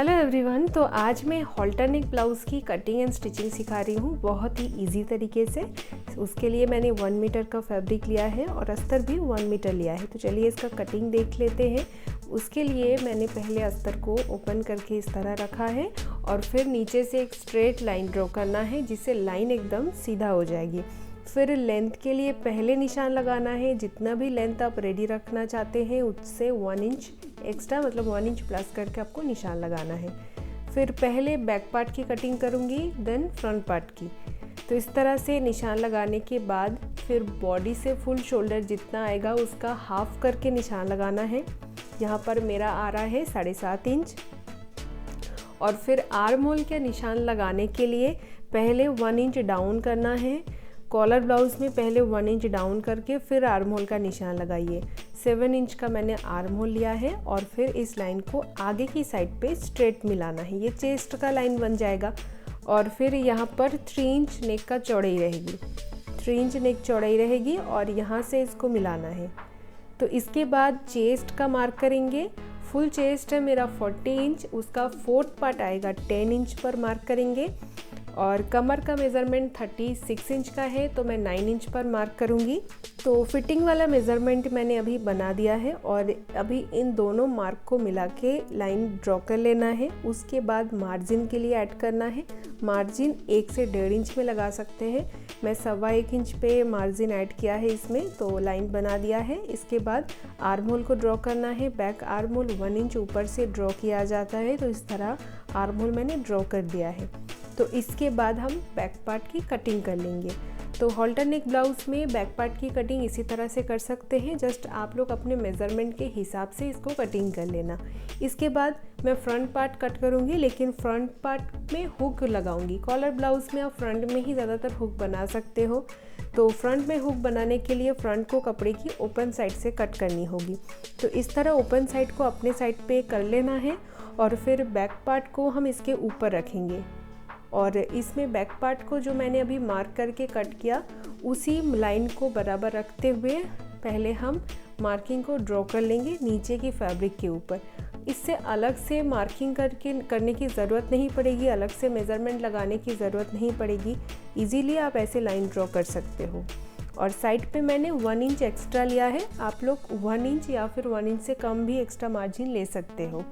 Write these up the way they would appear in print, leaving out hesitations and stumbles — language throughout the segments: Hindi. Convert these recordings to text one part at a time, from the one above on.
Hello everyone. तो आज मैं हॉल्टर नेक ब्लाउज़ की कटिंग एंड स्टिचिंग सिखा रही हूँ बहुत ही इजी तरीके से। उसके लिए मैंने 1 मीटर का फैब्रिक लिया है और अस्तर भी 1 मीटर लिया है। तो चलिए इसका कटिंग देख लेते हैं। उसके लिए मैंने पहले अस्तर को ओपन करके इस तरह रखा है और फिर नीचे से एक स्ट्रेट लाइन ड्रॉ करना है जिससे लाइन एकदम सीधा हो जाएगी। फिर लेंथ के लिए पहले निशान लगाना है। जितना भी लेंथ आप रेडी रखना चाहते हैं उससे 1 इंच एक्स्ट्रा, मतलब 1 इंच प्लस करके आपको निशान लगाना है। फिर पहले बैक पार्ट की कटिंग करूँगी, देन फ्रंट पार्ट की। तो इस तरह से निशान लगाने के बाद फिर बॉडी से फुल शोल्डर जितना आएगा उसका हाफ करके निशान लगाना है। यहाँ पर मेरा आ रहा है 7.5 इंच। और फिर आर्म होल के निशान लगाने के लिए पहले 1 इंच डाउन करना है। कॉलर ब्लाउज़ में पहले 1 इंच डाउन करके फिर आर्म होल का निशान लगाइए। 7 इंच का मैंने आर्म होल लिया है और फिर इस लाइन को आगे की साइड पे स्ट्रेट मिलाना है। ये चेस्ट का लाइन बन जाएगा। और फिर यहाँ पर 3 इंच नेक का चौड़ाई रहेगी, 3 इंच नेक चौड़ाई रहेगी और यहाँ से इसको मिलाना है। तो इसके बाद चेस्ट का मार्क करेंगे। फुल चेस्ट है मेरा 40 इंच, उसका 4th पार्ट आएगा 10 इंच पर मार्क करेंगे। और कमर का मेज़रमेंट 36 इंच का है तो मैं 9 इंच पर मार्क करूँगी। तो फिटिंग वाला मेज़रमेंट मैंने अभी बना दिया है और अभी इन दोनों मार्क को मिला के लाइन ड्रॉ कर लेना है। उसके बाद मार्जिन के लिए ऐड करना है। मार्जिन 1 से 1.5 इंच में लगा सकते हैं। मैं 1.25 इंच पे मार्जिन ऐड किया है इसमें, तो लाइन बना दिया है। इसके बाद आर्म होल को ड्रॉ करना है। बैक आर्म होल 1 इंच ऊपर से ड्रॉ किया जाता है, तो इस तरह आर्म होल मैंने ड्रॉ कर दिया है। तो इसके बाद हम बैक पार्ट की कटिंग कर लेंगे। तो हॉल्टर नेक ब्लाउज़ में बैक पार्ट की कटिंग इसी तरह से कर सकते हैं। जस्ट आप लोग अपने मेज़रमेंट के हिसाब से इसको कटिंग कर लेना। इसके बाद मैं फ्रंट पार्ट कट करूँगी, लेकिन फ्रंट पार्ट में हुक लगाऊंगी। कॉलर ब्लाउज़ में आप फ्रंट में ही ज़्यादातर हुक बना सकते हो। तो फ्रंट में हुक बनाने के लिए फ्रंट को कपड़े की ओपन साइड से कट करनी होगी। तो इस तरह ओपन साइड को अपने साइड पे कर लेना है और फिर बैक पार्ट को हम इसके ऊपर रखेंगे। और इसमें बैक पार्ट को जो मैंने अभी मार्क करके कट किया उसी लाइन को बराबर रखते हुए पहले हम मार्किंग को ड्रॉ कर लेंगे नीचे की फैब्रिक के ऊपर। इससे अलग से मार्किंग करने की ज़रूरत नहीं पड़ेगी, अलग से मेज़रमेंट लगाने की ज़रूरत नहीं पड़ेगी। इजीली आप ऐसे लाइन ड्रॉ कर सकते हो। और साइड पे मैंने 1 इंच एक्स्ट्रा लिया है। आप लोग 1 इंच या फिर 1 इंच से कम भी एक्स्ट्रा मार्जिन ले सकते हो।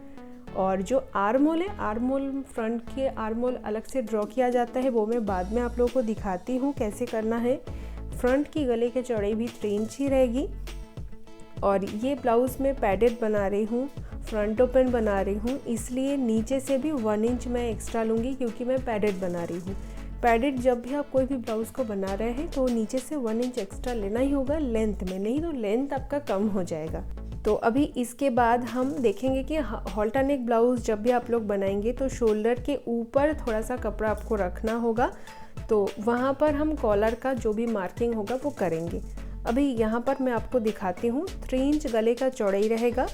और जो आर्म होल है, आर्म होल फ्रंट के आर्म होल अलग से ड्रॉ किया जाता है, वो मैं बाद में आप लोगों को दिखाती हूँ कैसे करना है। फ्रंट की गले की चौड़ाई भी 3 इंच ही रहेगी। और ये ब्लाउज़ में पैडेड बना रही हूँ, फ्रंट ओपन बना रही हूँ, इसलिए नीचे से भी 1 इंच मैं एक्स्ट्रा लूँगी क्योंकि मैं पैडेड बना रही हूँ। पैडेड जब भी आप कोई भी ब्लाउज़ को बना रहे हैं तो नीचे से 1 इंच एक्स्ट्रा लेना ही होगा लेंथ में, नहीं तो लेंथ आपका कम हो जाएगा। तो अभी इसके बाद हम देखेंगे कि हॉल्टर नेक ब्लाउज़ जब भी आप लोग बनाएंगे तो शोल्डर के ऊपर थोड़ा सा कपड़ा आपको रखना होगा। तो वहाँ पर हम कॉलर का जो भी मार्किंग होगा वो करेंगे। अभी यहाँ पर मैं आपको दिखाती हूँ। 3 इंच गले का चौड़ाई रहेगा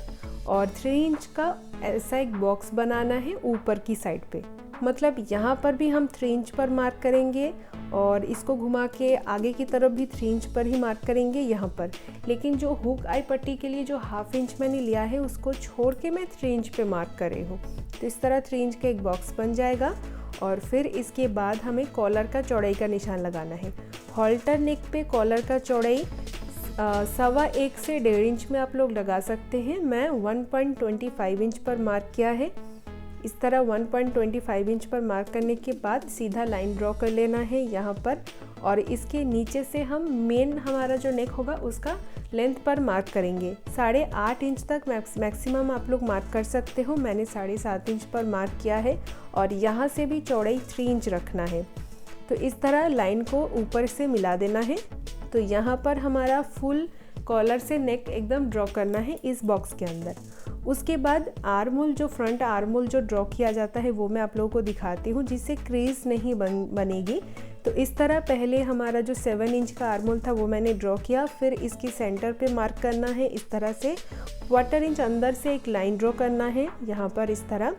और 3 इंच का ऐसा एक बॉक्स बनाना है ऊपर की साइड पे। मतलब यहाँ पर भी हम 3 इंच पर मार्क करेंगे और इसको घुमा के आगे की तरफ भी 3 इंच पर ही मार्क करेंगे यहाँ पर। लेकिन जो हुक आई पट्टी के लिए जो 1/2 इंच मैंने लिया है उसको छोड़ के मैं 3 इंच पे मार्क कर रही हूँ। तो इस तरह 3 इंच का एक बॉक्स बन जाएगा। और फिर इसके बाद हमें कॉलर का चौड़ाई का निशान लगाना है। हॉल्टर नेक पे कॉलर का चौड़ाई 1.25 से 1.5 इंच में आप लोग लगा सकते हैं। मैं 1.25 इंच पर मार्क किया है। इस तरह 1.25 इंच पर मार्क करने के बाद सीधा लाइन ड्रॉ कर लेना है यहाँ पर। और इसके नीचे से हम मेन हमारा जो नेक होगा उसका लेंथ पर मार्क करेंगे। 8.5 इंच तक मैक्सिमम आप लोग मार्क कर सकते हो। मैंने 7.5 इंच पर मार्क किया है और यहाँ से भी चौड़ाई 3 इंच रखना है। तो इस तरह लाइन को ऊपर से मिला देना है। तो यहाँ पर हमारा फुल कॉलर से नेक एकदम ड्रॉ करना है इस बॉक्स के अंदर। उसके बाद आर्म होल, जो फ्रंट आर्म होल जो ड्रॉ किया जाता है वो मैं आप लोगों को दिखाती हूँ जिससे क्रीज नहीं बनेगी। तो इस तरह पहले हमारा जो 7 इंच का आर्म होल था वो मैंने ड्रॉ किया। फिर इसकी सेंटर पे मार्क करना है इस तरह से। 1/4 इंच अंदर से एक लाइन ड्रॉ करना है यहाँ पर इस तरह।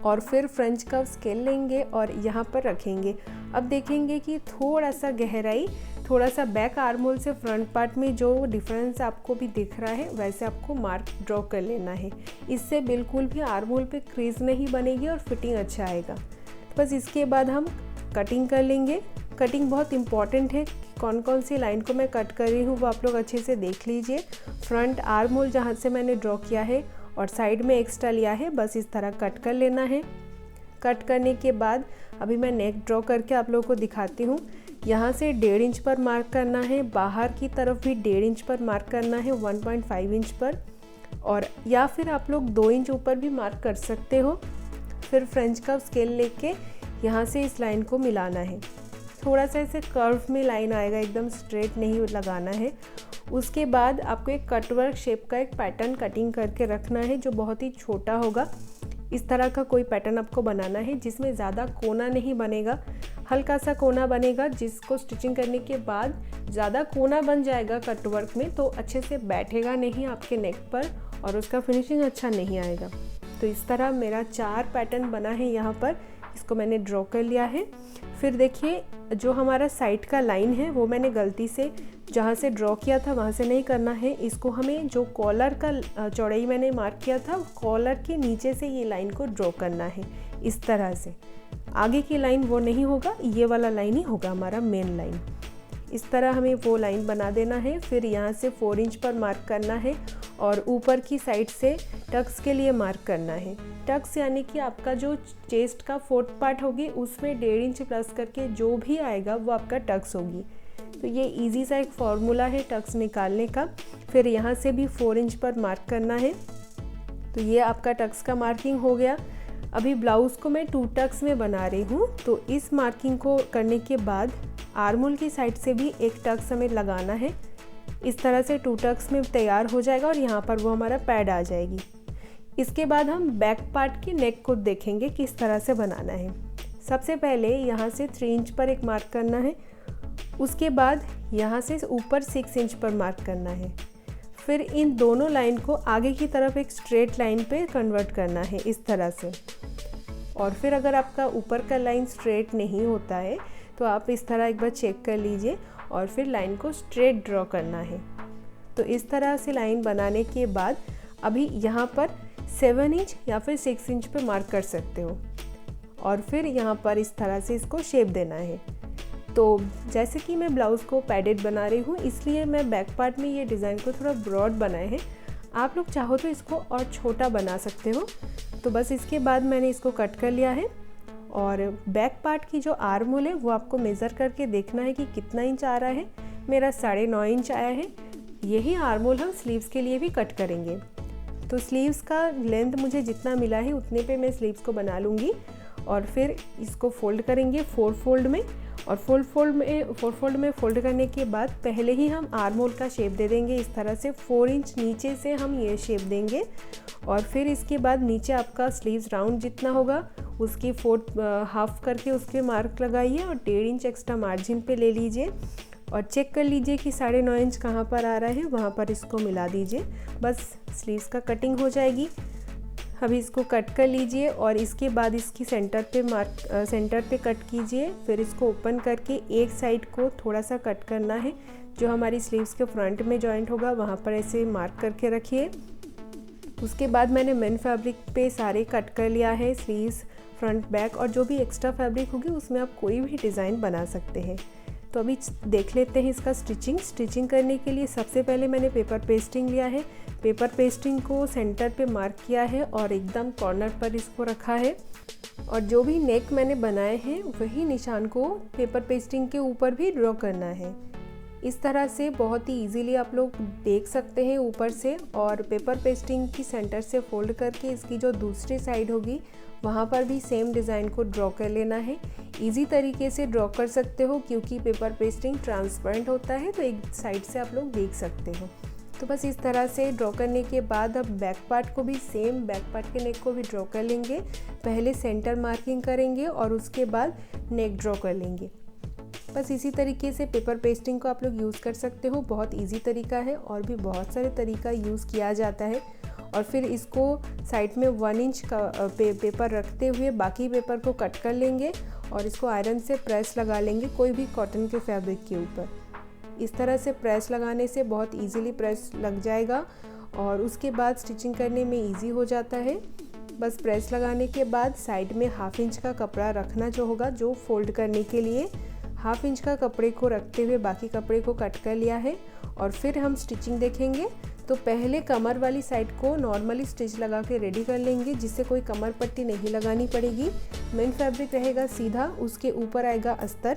और फिर फ्रेंच कर्व स्केल लेंगे और यहाँ पर रखेंगे। अब देखेंगे कि थोड़ा सा गहराई थोड़ा सा बैक आर्म होल से फ्रंट पार्ट में जो डिफरेंस आपको भी दिख रहा है वैसे आपको मार्क ड्रॉ कर लेना है। इससे बिल्कुल भी आर्म होल पे क्रीज नहीं बनेगी और फिटिंग अच्छा आएगा। बस इसके बाद हम कटिंग कर लेंगे। कटिंग बहुत इम्पॉर्टेंट है, कौन कौन सी लाइन को मैं कट कर रही हूँ वो आप लोग अच्छे से देख लीजिए। फ्रंट आर्म होल जहाँ से मैंने ड्रॉ किया है और साइड में एक्स्ट्रा लिया है, बस इस तरह कट कर लेना है। कट करने के बाद अभी मैं नेक ड्रॉ करके आप लोगों को दिखाती हूँ। यहाँ से 1.5 इंच पर मार्क करना है, बाहर की तरफ भी 1.5 इंच पर मार्क करना है, 1.5 इंच पर, और या फिर आप लोग 2 इंच ऊपर भी मार्क कर सकते हो। फिर फ्रेंच कर्व स्केल लेके यहाँ से इस लाइन को मिलाना है। थोड़ा सा ऐसे कर्व में लाइन आएगा, एकदम स्ट्रेट नहीं लगाना है। उसके बाद आपको एक कटवर्क शेप का एक पैटर्न कटिंग करके रखना है जो बहुत ही छोटा होगा। इस तरह का कोई पैटर्न आपको बनाना है जिसमें ज़्यादा कोना नहीं बनेगा, हल्का सा कोना बनेगा, जिसको स्टिचिंग करने के बाद ज़्यादा कोना बन जाएगा कटवर्क में तो अच्छे से बैठेगा नहीं आपके नेक पर और उसका फिनिशिंग अच्छा नहीं आएगा। तो इस तरह मेरा 4 पैटर्न बना है यहाँ पर, इसको मैंने ड्रॉ कर लिया है। फिर देखिए जो हमारा साइड का लाइन है वो मैंने गलती से जहाँ से ड्रॉ किया था वहाँ से नहीं करना है। इसको हमें जो कॉलर का चौड़ाई मैंने मार्क किया था कॉलर के नीचे से ये लाइन को ड्रॉ करना है इस तरह से। आगे की लाइन वो नहीं होगा, ये वाला लाइन ही होगा हमारा मेन लाइन। इस तरह हमें वो लाइन बना देना है। फिर यहाँ से 4 इंच पर मार्क करना है और ऊपर की साइड से टक्स के लिए मार्क करना है। टक्स यानी कि आपका जो चेस्ट का 4th पार्ट होगी उसमें 1.5 इंच प्लस करके जो भी आएगा वो आपका टक्स होगी। तो ये इजी सा एक फॉर्मूला है टक्स निकालने का। फिर यहाँ से भी 4 इंच पर मार्क करना है। तो ये आपका टक्स का मार्किंग हो गया। अभी ब्लाउज़ को मैं 2 टक्स में बना रही हूँ, तो इस मार्किंग को करने के बाद आर्म होल की साइड से भी एक टक्स हमें लगाना है। इस तरह से 2 टक्स में तैयार हो जाएगा और यहाँ पर वो हमारा पैड आ जाएगी। इसके बाद हम बैक पार्ट की नेक को देखेंगे किस तरह से बनाना है। सबसे पहले यहाँ से 3 इंच पर एक मार्क करना है, उसके बाद यहाँ से ऊपर 6 इंच पर मार्क करना है। फिर इन दोनों लाइन को आगे की तरफ एक स्ट्रेट लाइन पे कन्वर्ट करना है इस तरह से। और फिर अगर आपका ऊपर का लाइन स्ट्रेट नहीं होता है तो आप इस तरह एक बार चेक कर लीजिए और फिर लाइन को स्ट्रेट ड्रॉ करना है। तो इस तरह से लाइन बनाने के बाद अभी यहाँ पर 7 इंच या फिर 6 इंच पे मार्क कर सकते हो और फिर यहाँ पर इस तरह से इसको शेप देना है। तो जैसे कि मैं ब्लाउज़ को पैडेड बना रही हूँ इसलिए मैं बैक पार्ट में ये डिज़ाइन को थोड़ा ब्रॉड बनाए हैं। आप लोग चाहो तो इसको और छोटा बना सकते हो। तो बस इसके बाद मैंने इसको कट कर लिया है और बैक पार्ट की जो आर्म होल है वो आपको मेज़र करके देखना है कि कितना इंच आ रहा है। मेरा 9.5 इंच आया है। यही आर्म होल हम स्लीव्स के लिए भी कट करेंगे। तो स्लीव्स का लेंथ मुझे जितना मिला है उतने पे मैं स्लीव्स को बना लूँगी और फिर इसको फोल्ड करेंगे 4 फोल्ड में। और 4 फोल्ड में फोल्ड करने के बाद पहले ही हम आर्म होल का शेप दे देंगे इस तरह से। 4 इंच नीचे से हम ये शेप देंगे और फिर इसके बाद नीचे आपका स्लीव्स राउंड जितना होगा उसकी 4 हाफ करके उसके मार्क लगाइए और 1.5 इंच एक्स्ट्रा मार्जिन पे ले लीजिए और चेक कर लीजिए कि 9.5 इंच कहाँ पर आ रहा है, वहाँ पर इसको मिला दीजिए। बस स्लीव्स का कटिंग हो जाएगी। अभी इसको कट कर लीजिए और इसके बाद इसकी सेंटर पे कट कीजिए। फिर इसको ओपन करके एक साइड को थोड़ा सा कट करना है, जो हमारी स्लीव्स के फ्रंट में जॉइंट होगा वहाँ पर ऐसे मार्क करके रखिए। उसके बाद मैंने मेन फैब्रिक पे सारे कट कर लिया है, स्लीव्स, फ्रंट, बैक, और जो भी एक्स्ट्रा फैब्रिक होगी उसमें आप कोई भी डिज़ाइन बना सकते हैं। तो अभी देख लेते हैं इसका स्टिचिंग करने के लिए सबसे पहले मैंने पेपर पेस्टिंग लिया है। पेपर पेस्टिंग को सेंटर पे मार्क किया है और एकदम कॉर्नर पर इसको रखा है और जो भी नेक मैंने बनाए हैं वही निशान को पेपर पेस्टिंग के ऊपर भी ड्रॉ करना है। इस तरह से बहुत ही इजीली आप लोग देख सकते हैं ऊपर से। और पेपर पेस्टिंग की सेंटर से फोल्ड करके इसकी जो दूसरी साइड होगी वहाँ पर भी सेम डिज़ाइन को ड्रॉ कर लेना है। इजी तरीके से ड्रॉ कर सकते हो क्योंकि पेपर पेस्टिंग ट्रांसपेरेंट होता है, तो एक साइड से आप लोग देख सकते हो। तो बस इस तरह से ड्रॉ करने के बाद अब बैक पार्ट को भी सेम बैक पार्ट के नेक को भी ड्रॉ कर लेंगे। पहले सेंटर मार्किंग करेंगे और उसके बाद नेक ड्रॉ कर लेंगे। बस इसी तरीके से पेपर पेस्टिंग को आप लोग यूज़ कर सकते हो। बहुत इजी तरीका है और भी बहुत सारे तरीका यूज़ किया जाता है। और फिर इसको साइड में 1 इंच का पेपर रखते हुए बाकी पेपर को कट कर लेंगे और इसको आयरन से प्रेस लगा लेंगे कोई भी कॉटन के फैब्रिक के ऊपर। इस तरह से प्रेस लगाने से बहुत इजीली प्रेस लग जाएगा और उसके बाद स्टिचिंग करने में इजी हो जाता है। बस प्रेस लगाने के बाद साइड में 1/2 इंच का कपड़ा रखना जो होगा, जो फोल्ड करने के लिए 1/2 इंच का कपड़े को रखते हुए बाकी कपड़े को कट कर लिया है। और फिर हम स्टिचिंग देखेंगे। तो पहले कमर वाली साइड को नॉर्मली स्टिच लगा के रेडी कर लेंगे, जिससे कोई कमर पट्टी नहीं लगानी पड़ेगी। मेन फैब्रिक रहेगा सीधा, उसके ऊपर आएगा अस्तर।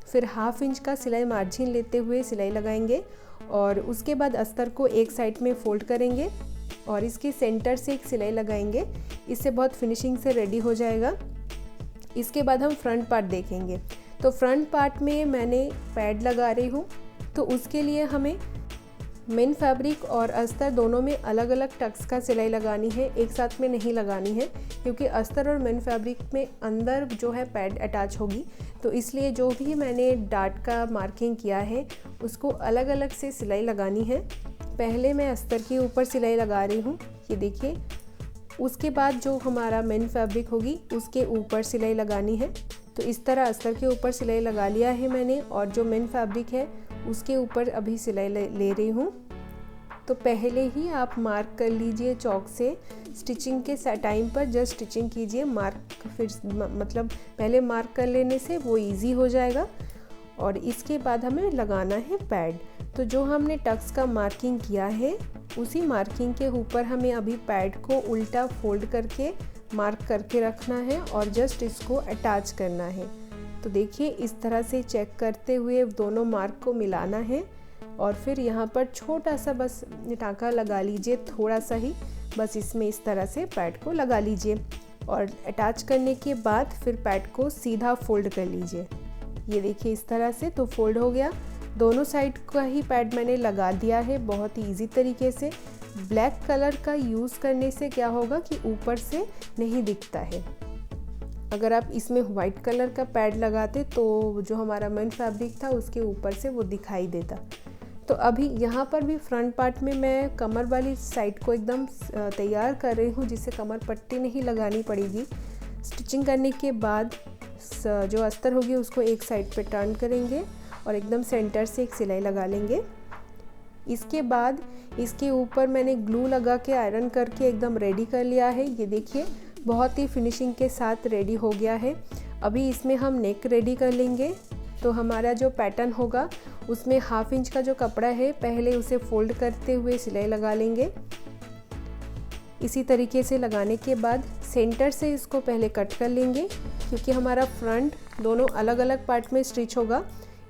फिर 1/2 इंच का सिलाई मार्जिन लेते हुए सिलाई लगाएंगे और उसके बाद अस्तर को एक साइड में फोल्ड करेंगे और इसके सेंटर से एक सिलाई लगाएंगे। इससे बहुत फिनिशिंग से रेडी हो जाएगा। इसके बाद हम फ्रंट पार्ट देखेंगे। तो फ्रंट पार्ट में मैंने पैड लगा रही हूँ, तो उसके लिए हमें मेन फैब्रिक और अस्तर दोनों में अलग अलग टक्स का सिलाई लगानी है, एक साथ में नहीं लगानी है, क्योंकि अस्तर और मेन फैब्रिक में अंदर जो है पैड अटैच होगी। तो इसलिए जो भी मैंने डार्ट का मार्किंग किया है उसको अलग अलग से सिलाई लगानी है। पहले मैं अस्तर के ऊपर सिलाई लगा रही हूँ, ये देखिए। उसके बाद जो हमारा मेन फैब्रिक होगी उसके ऊपर सिलाई लगानी है। तो इस तरह अस्तर के ऊपर सिलाई लगा लिया है मैंने और जो मेन फैब्रिक है उसके ऊपर अभी सिलाई ले रही हूँ। तो पहले ही आप मार्क कर लीजिए चौक से, स्टिचिंग के टाइम पर जस्ट स्टिचिंग कीजिए। मार्क फिर मतलब पहले मार्क कर लेने से वो इजी हो जाएगा। और इसके बाद हमें लगाना है पैड। तो जो हमने टक्स का मार्किंग किया है उसी मार्किंग के ऊपर हमें अभी पैड को उल्टा फोल्ड करके मार्क करके रखना है और जस्ट इसको अटैच करना है। तो देखिए इस तरह से चेक करते हुए दोनों मार्क को मिलाना है और फिर यहाँ पर छोटा सा बस टाँका लगा लीजिए, थोड़ा सा ही, बस इसमें इस तरह से पैड को लगा लीजिए और अटैच करने के बाद फिर पैड को सीधा फोल्ड कर लीजिए। ये देखिए इस तरह से तो फोल्ड हो गया। दोनों साइड का ही पैड मैंने लगा दिया है बहुत ही ईजी तरीके से। ब्लैक कलर का यूज़ करने से क्या होगा कि ऊपर से नहीं दिखता है। अगर आप इसमें वाइट कलर का पैड लगाते तो जो हमारा मेन फैब्रिक था उसके ऊपर से वो दिखाई देता। तो अभी यहाँ पर भी फ्रंट पार्ट में मैं कमर वाली साइड को एकदम तैयार कर रही हूँ, जिससे कमर पट्टी नहीं लगानी पड़ेगी। स्टिचिंग करने के बाद जो अस्तर होगी उसको एक साइड पे टर्न करेंगे और एकदम सेंटर से एक सिलाई लगा लेंगे। इसके बाद इसके ऊपर मैंने ग्लू लगा के आयरन करके एकदम रेडी कर लिया है। ये देखिए बहुत ही फिनिशिंग के साथ रेडी हो गया है। अभी इसमें हम नेक रेडी कर लेंगे। तो हमारा जो पैटर्न होगा उसमें 1/2 इंच का जो कपड़ा है पहले उसे फोल्ड करते हुए सिलाई लगा लेंगे। इसी तरीके से लगाने के बाद सेंटर से इसको पहले कट कर लेंगे, क्योंकि हमारा फ्रंट दोनों अलग अलग पार्ट में स्टिच होगा,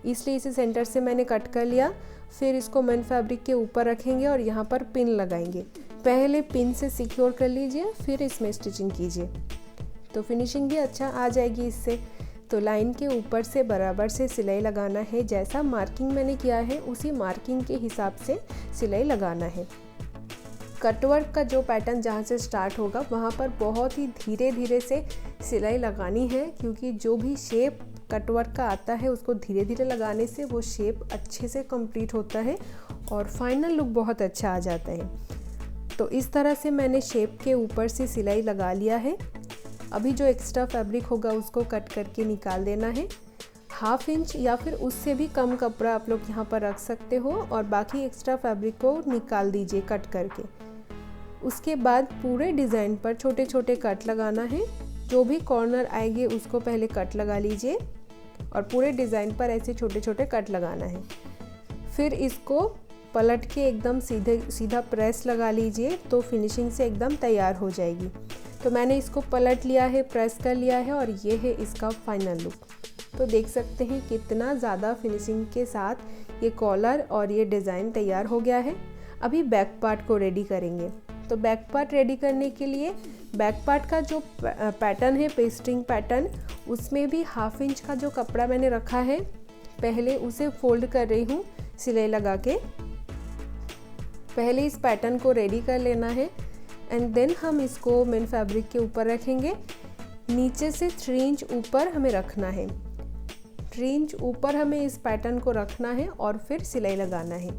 इसलिए इसे सेंटर से मैंने कट कर लिया। फिर इसको मेन फैब्रिक के ऊपर रखेंगे और यहाँ पर पिन लगाएंगे। पहले पिन से सिक्योर कर लीजिए, फिर इसमें स्टिचिंग कीजिए, तो फिनिशिंग भी अच्छा आ जाएगी इससे। तो लाइन के ऊपर से बराबर से सिलाई लगाना है। जैसा मार्किंग मैंने किया है उसी मार्किंग के हिसाब से सिलाई लगाना है। कटवर्क का जो पैटर्न जहाँ से स्टार्ट होगा वहाँ पर बहुत ही धीरे धीरे से सिलाई लगानी है, क्योंकि जो भी शेप कटवर्क का आता है उसको धीरे धीरे लगाने से वो शेप अच्छे से कंप्लीट होता है और फाइनल लुक बहुत अच्छा आ जाता है। तो इस तरह से मैंने शेप के ऊपर से सिलाई लगा लिया है। अभी जो एक्स्ट्रा फैब्रिक होगा उसको कट करके निकाल देना है। 1/2 इंच या फिर उससे भी कम कपड़ा आप लोग यहाँ पर रख सकते हो और बाकी एक्स्ट्रा फैब्रिक को निकाल दीजिए कट करके। उसके बाद पूरे डिज़ाइन पर छोटे छोटे कट लगाना है। जो भी कॉर्नर आएंगे उसको पहले कट लगा लीजिए और पूरे डिज़ाइन पर ऐसे छोटे छोटे कट लगाना है। फिर इसको पलट के एकदम सीधा प्रेस लगा लीजिए, तो फिनिशिंग से एकदम तैयार हो जाएगी। तो मैंने इसको पलट लिया है, प्रेस कर लिया है और ये है इसका फाइनल लुक। तो देख सकते हैं कितना ज़्यादा फिनिशिंग के साथ ये कॉलर और ये डिज़ाइन तैयार हो गया है। अभी बैक पार्ट को रेडी करेंगे। तो बैक पार्ट रेडी करने के लिए बैक पार्ट का जो पैटर्न है पेस्टिंग पैटर्न, उसमें भी 1/2 इंच का जो कपड़ा मैंने रखा है पहले उसे फोल्ड कर रही हूँ सिलाई लगा के। पहले इस पैटर्न को रेडी कर लेना है एंड देन हम इसको मेन फैब्रिक के ऊपर रखेंगे। नीचे से 3 इंच ऊपर हमें रखना है। 3 इंच ऊपर हमें इस पैटर्न को रखना है और फिर सिलाई लगाना है।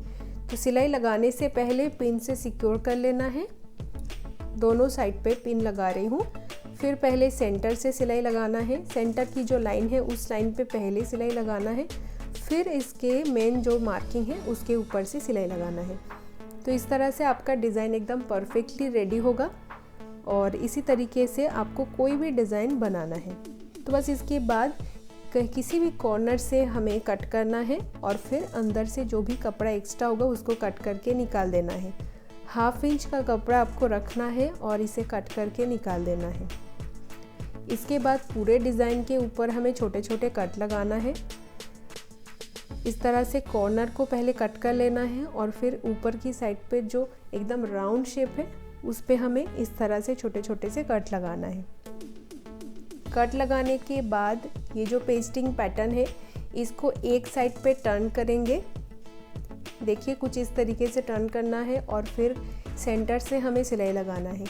तो सिलाई लगाने से पहले पिन से सिक्योर कर लेना है। दोनों साइड पे पिन लगा रही हूँ। फिर पहले सेंटर से सिलाई लगाना है। सेंटर की जो लाइन है उस लाइन पे पहले सिलाई लगाना है। फिर इसके मेन जो मार्किंग है उसके ऊपर से सिलाई लगाना है। तो इस तरह से आपका डिज़ाइन एकदम परफेक्टली रेडी होगा और इसी तरीके से आपको कोई भी डिज़ाइन बनाना है। तो बस इसके बाद किसी भी कॉर्नर से हमें कट करना है और फिर अंदर से जो भी कपड़ा एक्स्ट्रा होगा उसको कट करके निकाल देना है। 1/2 इंच का कपड़ा आपको रखना है और इसे कट करके निकाल देना है। इसके बाद पूरे डिज़ाइन के ऊपर हमें छोटे छोटे कट लगाना है। इस तरह से कॉर्नर को पहले कट कर लेना है और फिर ऊपर की साइड पे जो एकदम राउंड शेप है उस पे हमें इस तरह से छोटे छोटे से कट लगाना है। कट लगाने के बाद ये जो पेस्टिंग पैटर्न है इसको एक साइड पे टर्न करेंगे। देखिए कुछ इस तरीके से टर्न करना है और फिर सेंटर से हमें सिलाई लगाना है।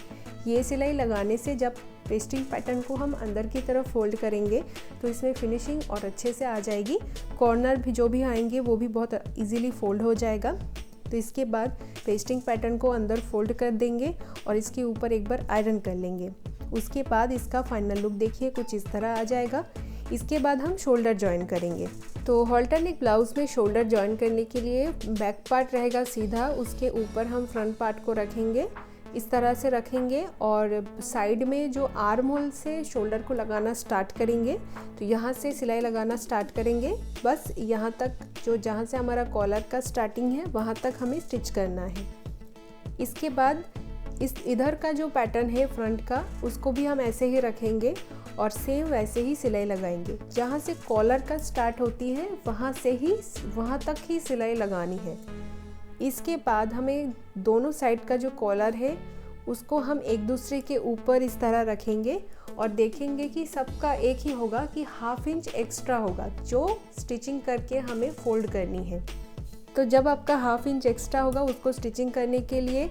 ये सिलाई लगाने से जब पेस्टिंग पैटर्न को हम अंदर की तरफ फोल्ड करेंगे तो इसमें फिनिशिंग और अच्छे से आ जाएगी। कॉर्नर भी जो भी आएंगे वो भी बहुत इजीली फोल्ड हो जाएगा। तो इसके बाद पेस्टिंग पैटर्न को अंदर फोल्ड कर देंगे और इसके ऊपर एक बार आयरन कर लेंगे। उसके बाद इसका फाइनल लुक देखिए कुछ इस तरह आ जाएगा। इसके बाद हम शोल्डर जॉइन करेंगे। तो हॉल्टर नेक ब्लाउज़ में शोल्डर जॉइन करने के लिए बैक पार्ट रहेगा सीधा, उसके ऊपर हम फ्रंट पार्ट को रखेंगे। इस तरह से रखेंगे और साइड में जो आर्म होल से शोल्डर को लगाना स्टार्ट करेंगे। तो यहाँ से सिलाई लगाना स्टार्ट करेंगे। बस यहाँ तक जो जहाँ से हमारा कॉलर का स्टार्टिंग है वहाँ तक हमें स्टिच करना है। इसके बाद इस इधर का जो पैटर्न है फ्रंट का उसको भी हम ऐसे ही रखेंगे और सेम वैसे ही सिलाई लगाएंगे। जहाँ से कॉलर का स्टार्ट होती है वहाँ तक ही सिलाई लगानी है। इसके बाद हमें दोनों साइड का जो कॉलर है उसको हम एक दूसरे के ऊपर इस तरह रखेंगे और देखेंगे कि सबका एक ही होगा कि 1/2 इंच एक्स्ट्रा होगा जो स्टिचिंग करके हमें फोल्ड करनी है। तो जब आपका 1/2 इंच एक्स्ट्रा होगा उसको स्टिचिंग करने के लिए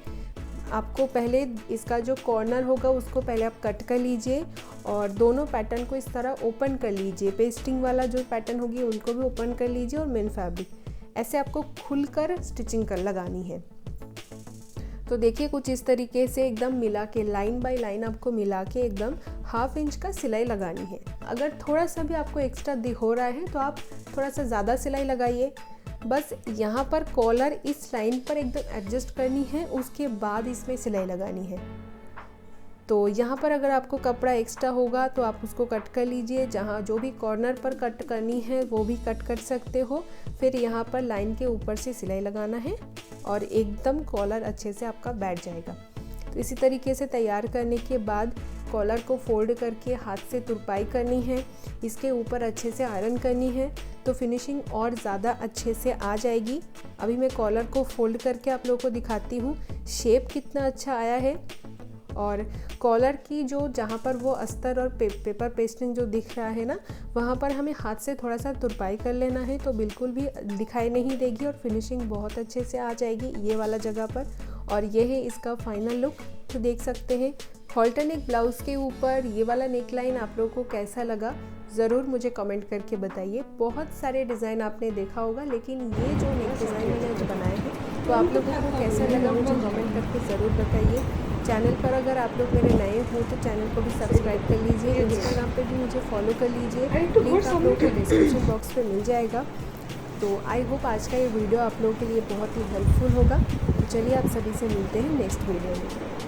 आपको पहले इसका जो कॉर्नर होगा उसको पहले आप कट कर लीजिए और दोनों पैटर्न को इस तरह ओपन कर लीजिए। पेस्टिंग वाला जो पैटर्न होगी उनको भी ओपन कर लीजिए और मेन फैब्रिक ऐसे आपको खुलकर स्टिचिंग कर लगानी है। तो देखिए कुछ इस तरीके से एकदम मिला के लाइन बाय लाइन आपको मिला के एकदम 1/2 इंच का सिलाई लगानी है। अगर थोड़ा सा भी आपको एक्स्ट्रा हो रहा है तो आप थोड़ा सा ज़्यादा सिलाई लगाइए। बस यहाँ पर कॉलर इस लाइन पर एकदम एडजस्ट करनी है, उसके बाद इसमें सिलाई लगानी है। तो यहाँ पर अगर आपको कपड़ा एक्स्ट्रा होगा तो आप उसको कट कर लीजिए। जहाँ जो भी कॉर्नर पर कट करनी है वो भी कट कर सकते हो। फिर यहाँ पर लाइन के ऊपर से सिलाई लगाना है और एकदम कॉलर अच्छे से आपका बैठ जाएगा। तो इसी तरीके से तैयार करने के बाद कॉलर को फोल्ड करके हाथ से तुरपाई करनी है, इसके ऊपर अच्छे से आयरन करनी है तो फिनिशिंग और ज़्यादा अच्छे से आ जाएगी। अभी मैं कॉलर को फोल्ड करके आप लोगों को दिखाती हूँ शेप कितना अच्छा आया है। और कॉलर की जो जहाँ पर वो अस्तर और पेपर पेस्टिंग जो दिख रहा है ना वहाँ पर हमें हाथ से थोड़ा सा तुरपाई कर लेना है तो बिल्कुल भी दिखाई नहीं देगी और फिनिशिंग बहुत अच्छे से आ जाएगी ये वाला जगह पर। और ये है इसका फाइनल लुक। तो देख सकते हैं हॉल्टर नेक ब्लाउज़ के ऊपर ये वाला नेक लाइन आप लोगों को कैसा लगा ज़रूर मुझे कमेंट करके बताइए। बहुत सारे डिज़ाइन आपने देखा होगा लेकिन ये जो नेक डिज़ाइन मैंने आज बनाए हैं तो आप लोगों को कैसा लगा मुझे कमेंट करके ज़रूर बताइए। चैनल पर अगर आप लोग मेरे नए हो तो चैनल को भी सब्सक्राइब कर लीजिए। इंस्टाग्राम पे भी मुझे फॉलो कर लीजिए, लिंक आप लोगों को डिस्क्रिप्शन बॉक्स पे मिल जाएगा। तो आई होप आज का ये वीडियो आप लोगों के लिए बहुत ही हेल्पफुल होगा। तो चलिए आप सभी से मिलते हैं नेक्स्ट वीडियो में।